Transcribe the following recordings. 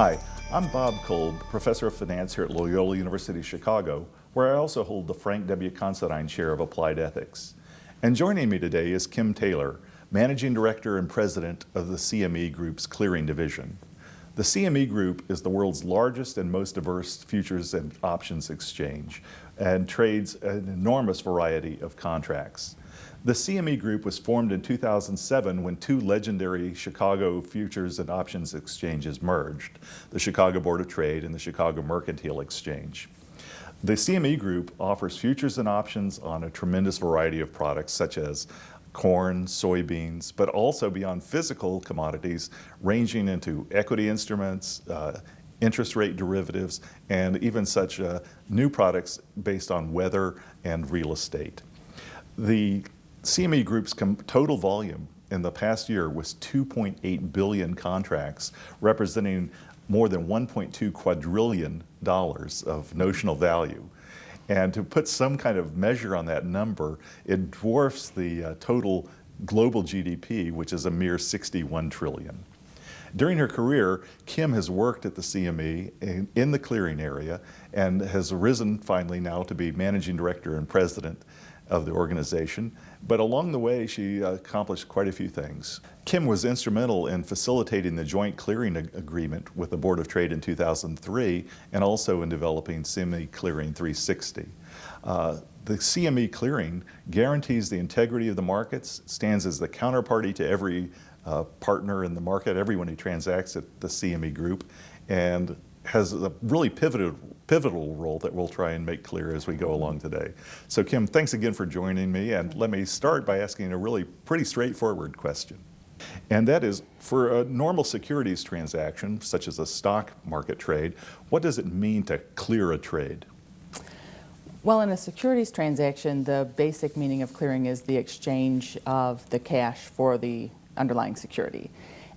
Hi, I'm Bob Kolb, Professor of Finance here at Loyola University Chicago, where I also hold the Frank W. Considine Chair of Applied Ethics. And joining me today is Kim Taylor, Managing Director and President of the C.M.E. Group's Clearing Division. The C.M.E. Group is the world's largest and most diverse futures and options exchange and trades an enormous variety of contracts. The C.M.E. Group was formed in 2007 when two legendary Chicago futures and options exchanges merged, the Chicago Board of Trade and the Chicago Mercantile Exchange. The C.M.E. Group offers futures and options on a tremendous variety of products such as corn, soybeans, but also beyond physical commodities ranging into equity instruments, interest rate derivatives, and even such new products based on weather and real estate. The C.M.E. Group's total volume in the past year was 2.8 billion contracts, representing more than $1.2 quadrillion of notional value. And to put some kind of measure on that number, it dwarfs the total global GDP, which is a mere 61 trillion. During her career, Kim has worked at the C.M.E. in the clearing area and has risen finally now to be Managing Director and President of the organization. But along the way, she accomplished quite a few things. Kim was instrumental in facilitating the joint clearing agreement with the Board of Trade in 2003 and also in developing C.M.E. Clearing 360. The C.M.E. Clearing guarantees the integrity of the markets, stands as the counterparty to every partner in the market, everyone who transacts at the C.M.E. Group, and has a really pivotal role that we'll try and make clear as we go along today. So Kim, thanks again for joining me, and let me start by asking a really pretty straightforward question. And that is, for a normal securities transaction, such as a stock market trade, what does it mean to clear a trade? Well, in a securities transaction, the basic meaning of clearing is the exchange of the cash for the underlying security.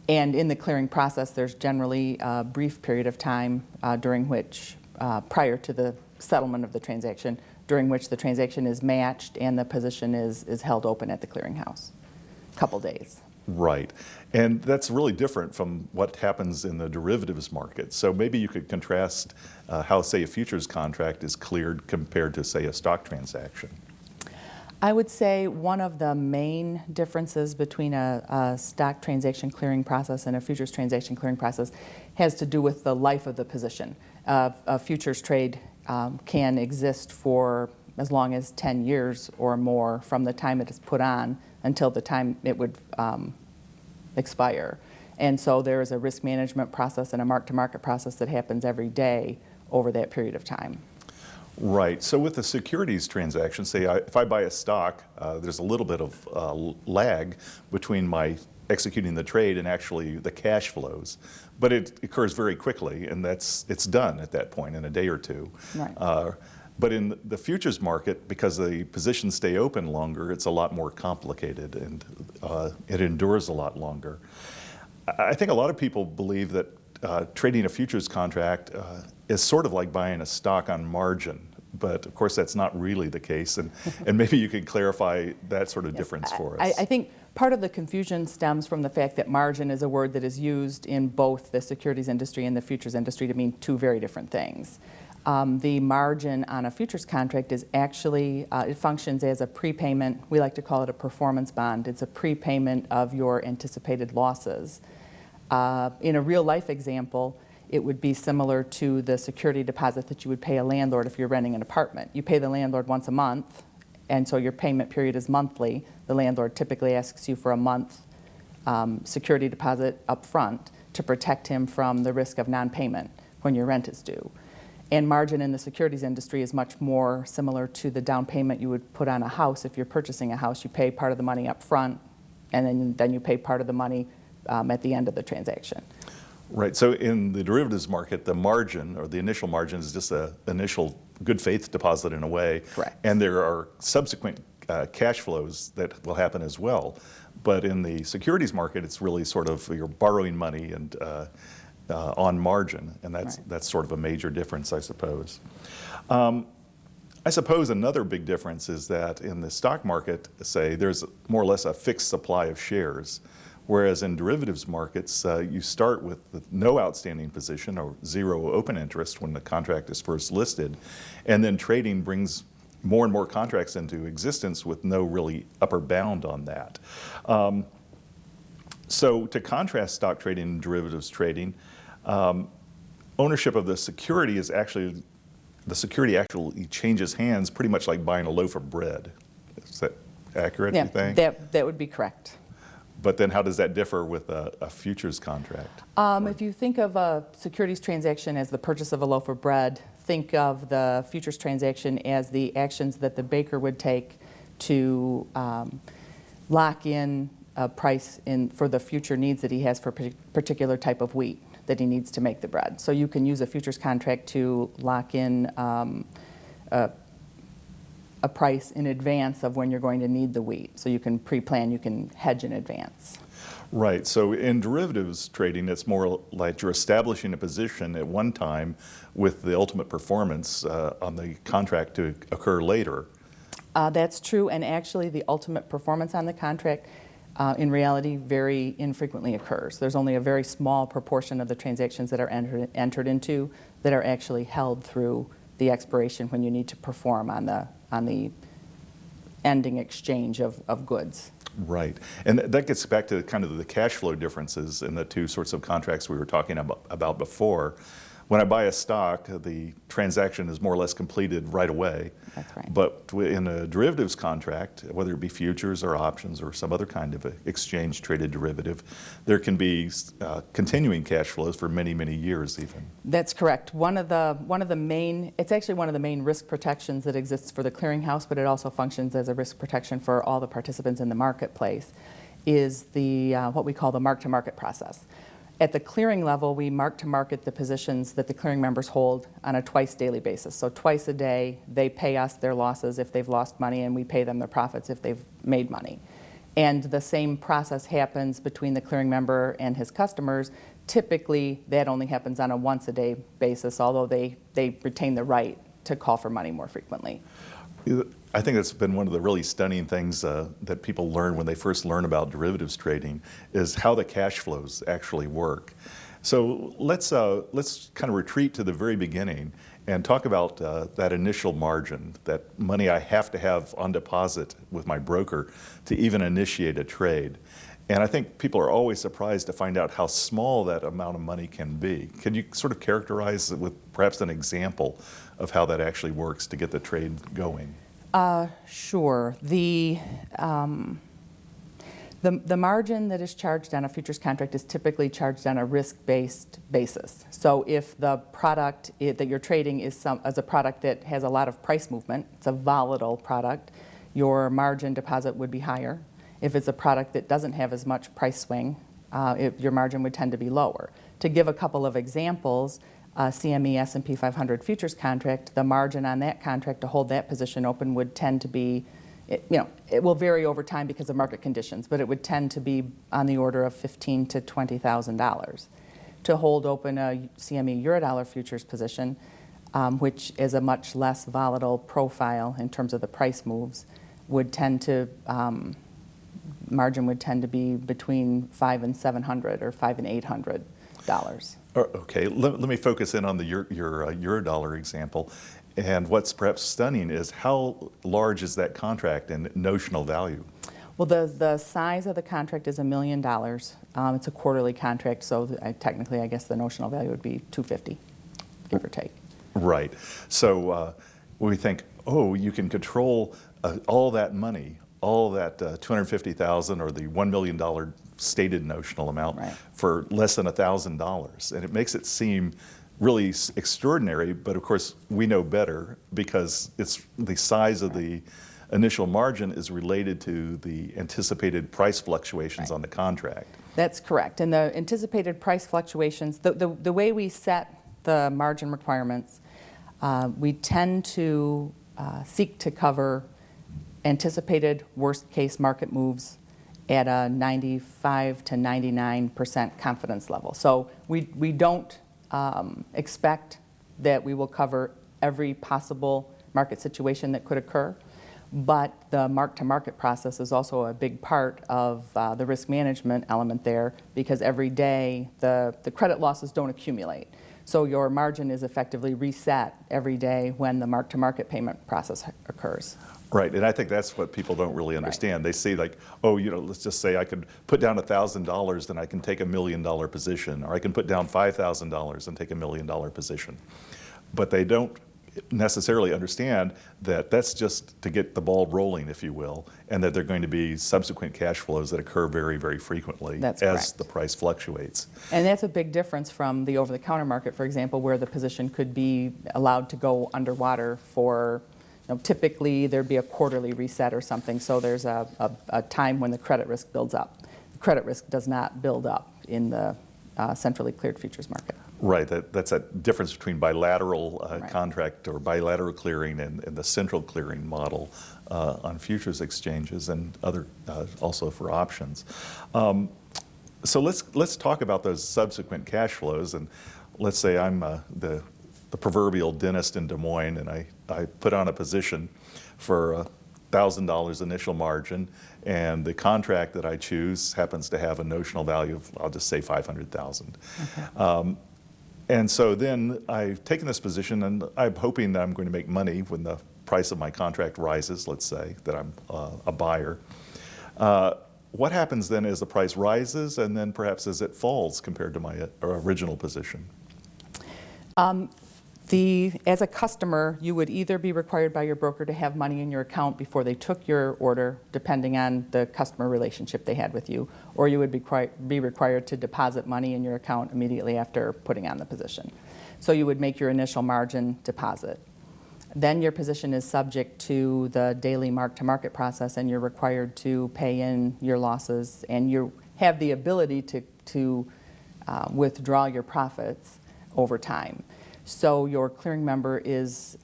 And in the clearing process, there's generally a brief period of time during which, prior to the settlement of the transaction, during which the transaction is matched and the position is held open at the clearinghouse. A couple days. Right. And that's really different from what happens in the derivatives market. So maybe you could contrast how, say, a futures contract is cleared compared to, say, a stock transaction. I would say one of the main differences between a stock transaction clearing process and a futures transaction clearing process has to do with the life of the position. A futures trade can exist for as long as 10 years or more from the time it is put on until the time it would expire. And so there is a risk management process and a mark-to-market process that happens every day over that period of time. Right. So with a securities transaction, say if I buy a stock, there's a little bit of lag between my executing the trade and actually the cash flows. But it occurs very quickly, and it's done at that point in a day or two. Right. But in the futures market, because the positions stay open longer, it's a lot more complicated, and it endures a lot longer. I think a lot of people believe that trading a futures contract is sort of like buying a stock on margin, but of course that's not really the case, and maybe you could clarify that sort of difference for us. I think part of the confusion stems from the fact that margin is a word that is used in both the securities industry and the futures industry to mean two very different things. The margin on a futures contract is actually, it functions as a prepayment. We like to call it a performance bond. It's a prepayment of your anticipated losses. In a real life example, it would be similar to the security deposit that you would pay a landlord if you're renting an apartment. You pay the landlord once a month, and so your payment period is monthly. The landlord typically asks you for a month security deposit up front to protect him from the risk of non-payment when your rent is due. And margin in the securities industry is much more similar to the down payment you would put on a house. If you're purchasing a house, you pay part of the money up front, and then you pay part of the money at the end of the transaction. Right. So in the derivatives market, the margin, or the initial margin, is just an initial good faith deposit in a way. Correct. And there are subsequent cash flows that will happen as well. But in the securities market, it's really sort of you're borrowing money and on margin, and that's sort of a major difference, I suppose. I suppose another big difference is that in the stock market, say, there's more or less a fixed supply of shares, Whereas in derivatives markets, you start with no outstanding position or zero open interest when the contract is first listed, and then trading brings more and more contracts into existence with no really upper bound on that. So to contrast stock trading and derivatives trading, ownership of the security is actually, the security actually changes hands pretty much like buying a loaf of bread. Is that accurate, you think? That would be correct. But then how does that differ with a futures contract? If you think of a securities transaction as the purchase of a loaf of bread, think of the futures transaction as the actions that the baker would take to lock in a price for the future needs that he has for a particular type of wheat that he needs to make the bread. So you can use a futures contract to lock in a price in advance of when you're going to need the wheat. So you can pre-plan, you can hedge in advance. Right, so in derivatives trading, it's more like you're establishing a position at one time with the ultimate performance on the contract to occur later. That's true, and actually the ultimate performance on the contract in reality very infrequently occurs. There's only a very small proportion of the transactions that are entered into that are actually held through the expiration when you need to perform on the ending exchange of goods. Right, and that gets back to kind of the cash flow differences in the two sorts of contracts we were talking about before. When I buy a stock, the transaction is more or less completed right away. That's right. But in a derivatives contract, whether it be futures or options or some other kind of exchange-traded derivative, there can be continuing cash flows for many, many years even. That's correct. It's actually one of the main risk protections that exists for the clearinghouse, but it also functions as a risk protection for all the participants in the marketplace, is what we call the mark-to-market process. At the clearing level, we mark-to-market the positions that the clearing members hold on a twice daily basis. So twice a day, they pay us their losses if they've lost money, and we pay them their profits if they've made money. And the same process happens between the clearing member and his customers. Typically, that only happens on a once-a-day basis, although they retain the right to call for money more frequently. I think that's been one of the really stunning things that people learn when they first learn about derivatives trading is how the cash flows actually work. So let's kind of retreat to the very beginning and talk about that initial margin, that money I have to have on deposit with my broker to even initiate a trade. And I think people are always surprised to find out how small that amount of money can be. Can you sort of characterize it with perhaps an example of how that actually works to get the trade going? Sure. The margin that is charged on a futures contract is typically charged on a risk-based basis. So if the product that you're trading is a product that has a lot of price movement, it's a volatile product, your margin deposit would be higher. If it's a product that doesn't have as much price swing, your margin would tend to be lower. To give a couple of examples, CME S&P 500 futures contract, the margin on that contract to hold that position open would tend to be, it will vary over time because of market conditions, but it would tend to be on the order of $15,000 to $20,000. To hold open a CME Eurodollar futures position, which is a much less volatile profile in terms of the price moves, margin would tend to be between $500 and $700 or $500 and $800. Okay, let me focus in on your Eurodollar example. And what's perhaps stunning is how large is that contract in notional value? Well, the size of the contract is $1 million. It's a quarterly contract, so technically I guess the notional value would be $250, give or take. Right. So we think, oh, you can control all that money, all that $250,000 or the $1 million stated notional amount for less than $1,000. And it makes it seem really extraordinary, but of course we know better because it's the size of the initial margin is related to the anticipated price fluctuations on the contract. That's correct. And the anticipated price fluctuations, the way we set the margin requirements, we tend to seek to cover anticipated worst case market moves at a 95 to 99% confidence level. So we don't expect that we will cover every possible market situation that could occur, But the mark-to-market process is also a big part of the risk management element there, because every day the credit losses don't accumulate. So your margin is effectively reset every day when the mark-to-market payment process occurs. Right, and I think that's what people don't really understand. Right. They see like, oh, let's just say I could put down $1,000 and I can take $1 million position, or I can put down $5,000 and take $1 million position. But they don't necessarily understand that that's just to get the ball rolling, if you will, and that there are going to be subsequent cash flows that occur very, very frequently as the price fluctuates. And that's a big difference from the over-the-counter market, for example, where the position could be allowed to go underwater for, typically there'd be a quarterly reset or something, so there's a time when the credit risk builds up. The credit risk does not build up in the centrally cleared futures market. Right, that's a difference between bilateral contract or bilateral clearing and the central clearing model on futures exchanges and other also for options. So let's talk about those subsequent cash flows, and let's say I'm the proverbial dentist in Des Moines, and I put on a position for $1,000 initial margin, and the contract that I choose happens to have a notional value of, I'll just say, $500,000. Okay. And so then I've taken this position, and I'm hoping that I'm going to make money when the price of my contract rises, let's say, that I'm a buyer. What happens then as the price rises and then perhaps as it falls compared to my original position? As a customer, you would either be required by your broker to have money in your account before they took your order, depending on the customer relationship they had with you, or you would be required to deposit money in your account immediately after putting on the position. So you would make your initial margin deposit. Then your position is subject to the daily mark-to-market process, and you're required to pay in your losses, and you have the ability to withdraw your profits over time. So your clearing member is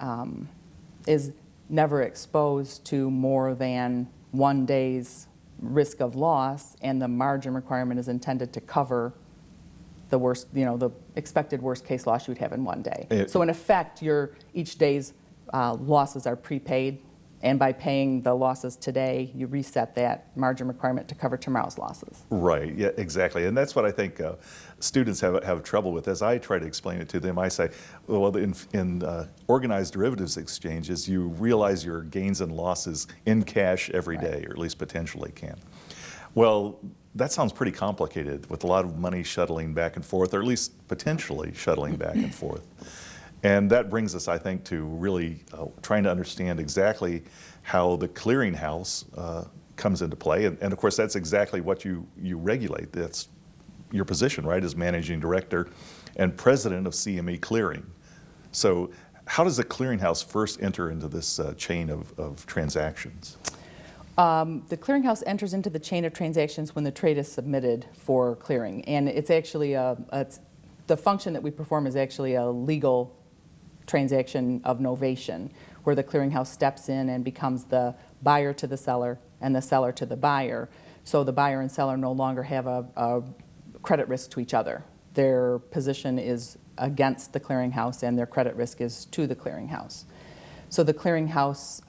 never exposed to more than 1 day's risk of loss, and the margin requirement is intended to cover the worst, the expected worst case loss you'd have in 1 day. So in effect, each day's losses are prepaid, and by paying the losses today, you reset that margin requirement to cover tomorrow's losses. Right, yeah, exactly. And that's what I think students have trouble with. As I try to explain it to them, I say, well, in organized derivatives exchanges, you realize your gains and losses in cash every day, or at least potentially can. Well, that sounds pretty complicated, with a lot of money shuttling back and forth, or at least potentially shuttling back and forth. And that brings us, I think, to really trying to understand exactly how the clearinghouse comes into play. And of course, that's exactly what you regulate. That's your position, right, as managing director and president of CME Clearing. So how does the clearinghouse first enter into this chain of transactions? The clearinghouse enters into the chain of transactions when the trade is submitted for clearing. And it's actually the function that we perform is actually a legal transaction of novation, where the clearinghouse steps in and becomes the buyer to the seller and the seller to the buyer. So the buyer and seller no longer have a credit risk to each other. Their position is against the clearinghouse, and their credit risk is to the clearinghouse. So the clearinghouse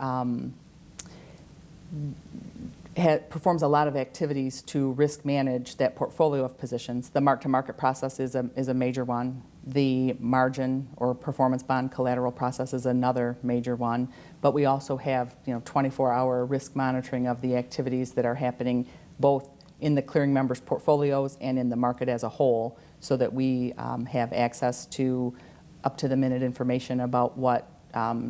performs a lot of activities to risk manage that portfolio of positions. The mark-to-market process is a major one. The margin or performance bond collateral process is another major one. But we also have 24-hour risk monitoring of the activities that are happening both in the clearing members' portfolios and in the market as a whole, so that we have access to up-to-the-minute information about what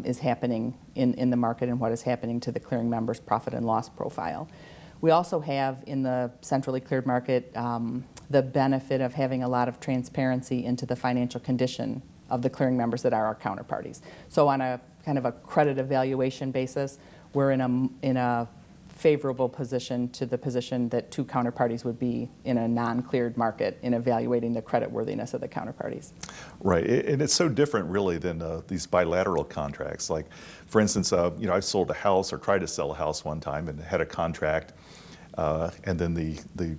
is happening in the market and what is happening to the clearing members' profit and loss profile. We also have in the centrally cleared market the benefit of having a lot of transparency into the financial condition of the clearing members that are our counterparties. So on a kind of a credit evaluation basis, we're in a favorable position to the position that two counterparties would be in a non-cleared market in evaluating the creditworthiness of the counterparties. Right, and it's so different really than these bilateral contracts. Like, for instance, I sold a house or tried to sell a house one time and had a contract, and then the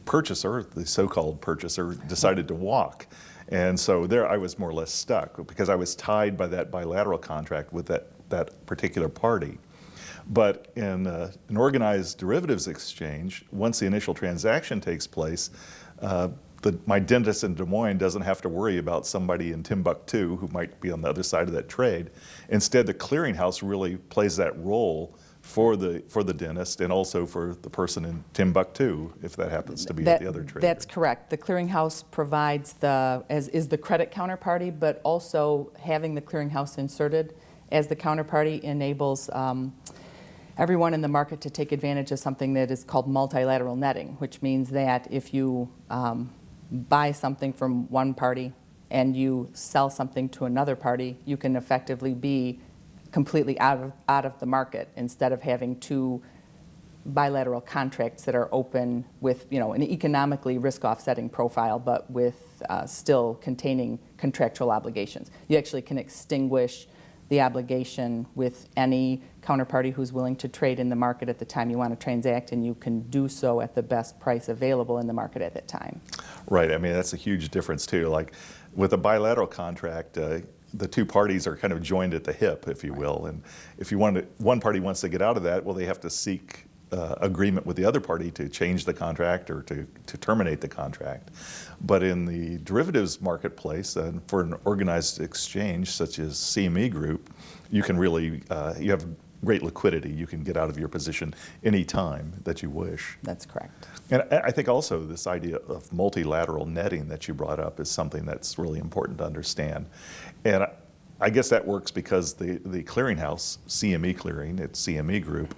purchaser, the so-called purchaser, decided to walk. And so there I was more or less stuck because I was tied by that bilateral contract with that particular party. But in an organized derivatives exchange, once the initial transaction takes place, my dentist in Des Moines doesn't have to worry about somebody in Timbuktu who might be on the other side of that trade. Instead, the clearinghouse really plays that role for the dentist and also for the person in Timbuktu, if that happens to be at the other trader. That's correct. The clearinghouse provides is the credit counterparty, but also having the clearinghouse inserted as the counterparty enables everyone in the market to take advantage of something that is called multilateral netting, which means that if you buy something from one party and you sell something to another party, you can effectively be completely out of the market instead of having two bilateral contracts that are open with an economically risk offsetting profile, but with still containing contractual obligations. You actually can extinguish the obligation with any counterparty who's willing to trade in the market at the time you want to transact, and you can do so at the best price available in the market at that time. Right. I mean, that's a huge difference too. Like with a bilateral contract, the two parties are kind of joined at the hip, if you will. And if one party wants to get out of that, well, they have to seek agreement with the other party to change the contract or to terminate the contract. But in the derivatives marketplace, for an organized exchange such as C.M.E. Group, you can really, you have great liquidity. You can get out of your position any time that you wish. That's correct. And I think also this idea of multilateral netting that you brought up is something that's really important to understand. And I guess that works because the clearinghouse, CME Clearing, it's CME Group,